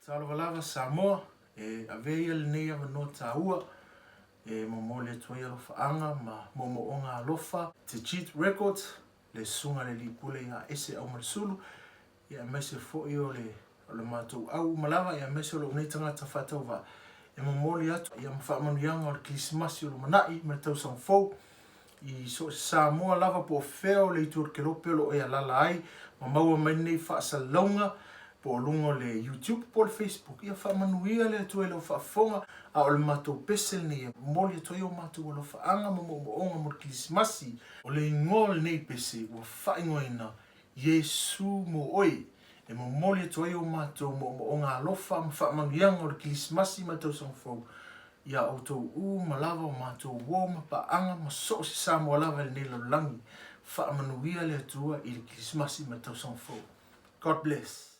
Salavalava Samoa, avea le nei avanoa tāua, mo le tuai alofaanga ma momoonga alofa, Te Cheat Records, le sunga le lipule ia ese au marisulu, ia mese fo'i o le mātou au malawa, ia mese o le unei tangata whatau wa, momoli atu, ia mawhaamanuianga o le Krismasi o le manai, me tau sang fau, I so Samoa lava po feo le tur ke lope lo e alala ai, ma maua mai nei whaasalonga, po lungo le YouTube po le Facebook ia whaamanuia le atu e lo whaafonga a o le mātou pesel nei moli atu o mātou o lo whaanga mo mo Krismasi o le ngol nei pese o whaingoina Yesu mo oi e mo moli atu o mātou mo ngā lofa ma whaamanuianga o le Krismasi mātou sang fau ia o tau malawa o mātou wō ma paanga ma so se Samoa lava le nei laulangi whaamanuia le atua I le Krismasi mātou sang fau. God bless.